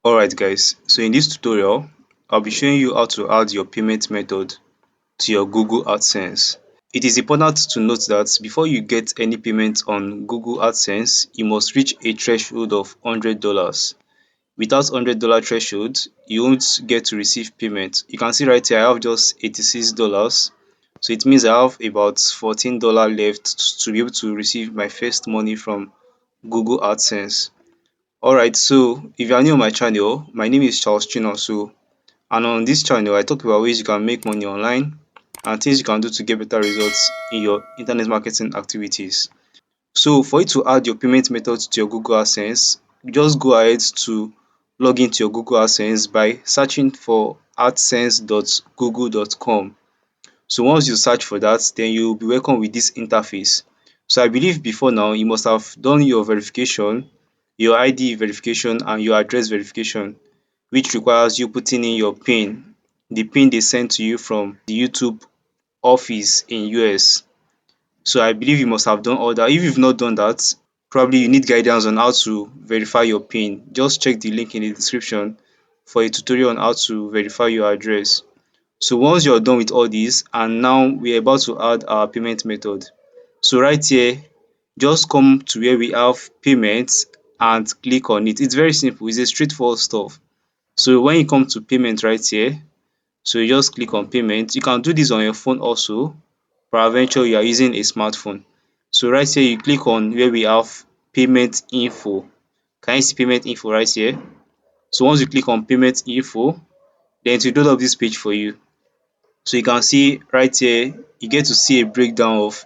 Alright guys, so in this tutorial, I'll be showing you how to add your payment method to your Google Adsense. It is important to note that before you get any payment on Google Adsense, you must reach a threshold of $100. Without $100 threshold, you won't get to receive payment. You can see right here, I have just $86. So it means I have about $14 left to be able to receive my first money from Google Adsense. Alright, so if you are new on my channel, my name is Charles Chinonso, and on this channel I talk about ways you can make money online and things you can do to get better results in your internet marketing activities. So for you to add your payment method to your Google AdSense, just go ahead to log into your Google AdSense by searching for adsense.google.com. So once you search for that, then you will be welcome with this interface. So I believe before now you must have done your verification, your ID verification and your address verification, which requires you putting in your PIN, the PIN they sent to you from the YouTube office in US. So I believe you must have done all that. If you've not done that, probably you need guidance on how to verify your PIN. Just check the link in the description for a tutorial on how to verify your address. So once you're done with all this, and now we're about to add our payment method. So right here, just come to where we have payments and click on it. It's very simple. It's a straightforward stuff. So when you come to payment right here, so you just click on payment. You can do this on your phone also, peradventure you are using a smartphone. So right here, you click on where we have payment info. Can you see payment info right here? So once you click on payment info, then it will load up this page for you. So you can see right here, you get to see a breakdown of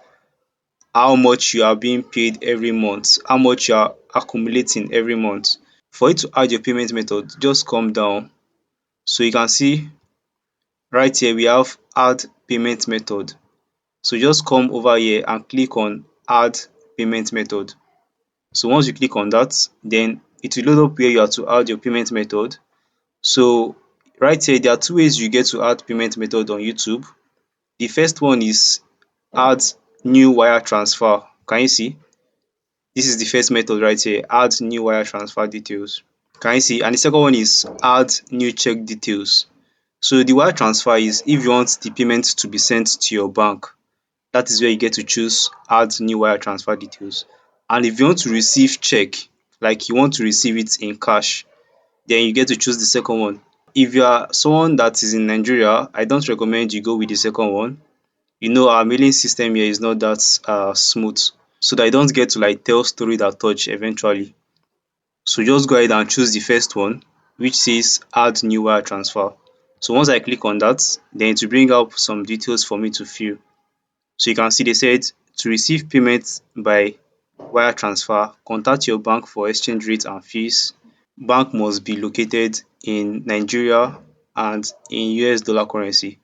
how much you are being paid every month, how much you are accumulating every month. For you to add your payment method, just come down. So you can see right here we have add payment method. So just come over here and click on add payment method. So once you click on that, then it will load up where you are to add your payment method. So right here, there are two ways you get to add payment method on YouTube. The first one is add new wire transfer. Can you see? This is the first method right here, add new wire transfer details. Can you see? And the second one is add new check details. So the wire transfer is if you want the payment to be sent to your bank. That is where you get to choose add new wire transfer details. And if you want to receive check, like you want to receive it in cash, then you get to choose the second one. If you are someone that is in Nigeria, I don't recommend you go with the second one. You know our mailing system here is not that smooth, so that you don't get to like tell story that touch eventually. So just go ahead and choose the first one, which says add new wire transfer. So once I click on that, then it will bring up some details for me to fill. So you can see they said to receive payment by wire transfer, contact your bank for exchange rate and fees. Bank must be located in Nigeria and in US dollar currency.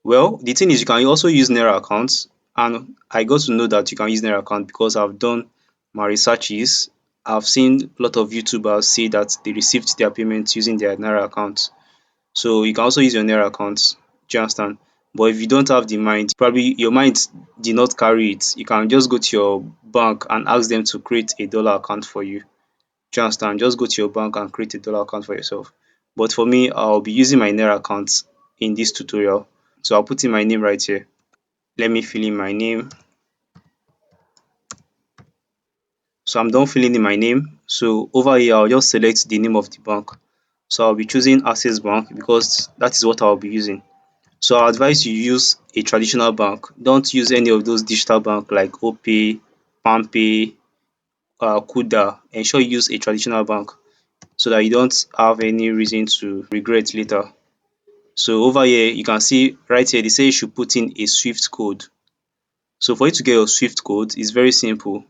Well, the thing is you can also use Naira accounts, and I got to know that you can use Naira account because I've done my researches. I've seen a lot of YouTubers say that they received their payments using their Naira account. So you can also use your Naira account. Do you understand? But if you don't have the mind, probably your mind did not carry it, you can just go to your bank and ask them to create a dollar account for you. Do you understand? Just go to your bank and create a dollar account for yourself. But for me, I'll be using my Naira account in this tutorial. So I'll put in my name right here. Let me fill in my name. So I'm done filling in my name. So over here, I'll just select the name of the bank. So I'll be choosing Access Bank because that is what I'll be using. So I advise you use a traditional bank. Don't use any of those digital bank like Opay, PalmPay, Kuda. Ensure you use a traditional bank so that you don't have any reason to regret later. So over here, you can see right here, they say you should put in a Swift code. So for you to get your Swift code, it's very simple.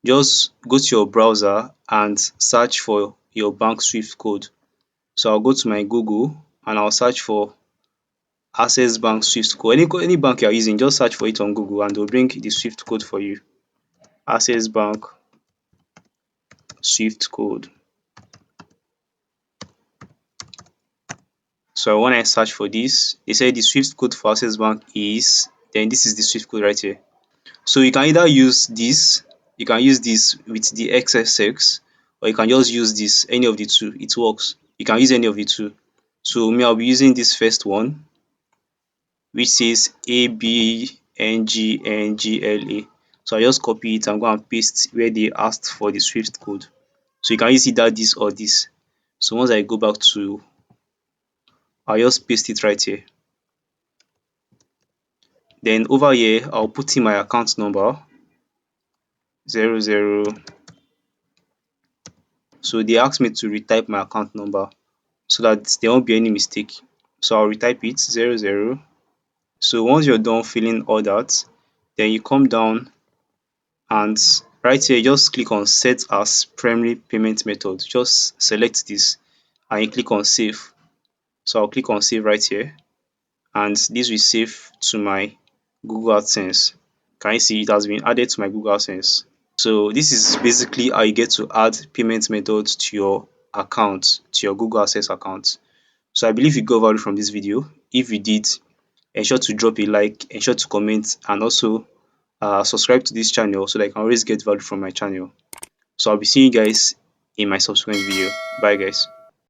Just go to your browser and search for your bank Swift code. So I'll go to my Google and I'll search for Access Bank Swift code. Any bank you are using, just search for it on Google and they'll bring the Swift code for you. Access Bank Swift code. So when I search for this, they say the Swift code for Access Bank is, then this is the Swift code right here. So you can either use this, you can use this with the XSX, or you can just use this, any of the two, it works. You can use any of the two. So me, I'll be using this first one, which says ABNGNGLA. So I just copy it and go and paste where they asked for the Swift code. So you can use either this or this. So once I go back to, I'll just paste it right here. Then over here, I'll put in my account number 00. So they asked me to retype my account number so that there won't be any mistake. So I'll retype it 00. So once you're done filling all that, then you come down and right here just click on set as primary payment method. Just select this and you click on save. So I'll click on save right here, and this will save to my Google Adsense. Can you see it has been added to my Google Adsense? So this is basically how you get to add payment methods to your account, to your Google Access account. So I believe you got value from this video. If you did, ensure to drop a like, ensure to comment, and also subscribe to this channel so that you can always get value from my channel. So I'll be seeing you guys in my subsequent video. Bye guys.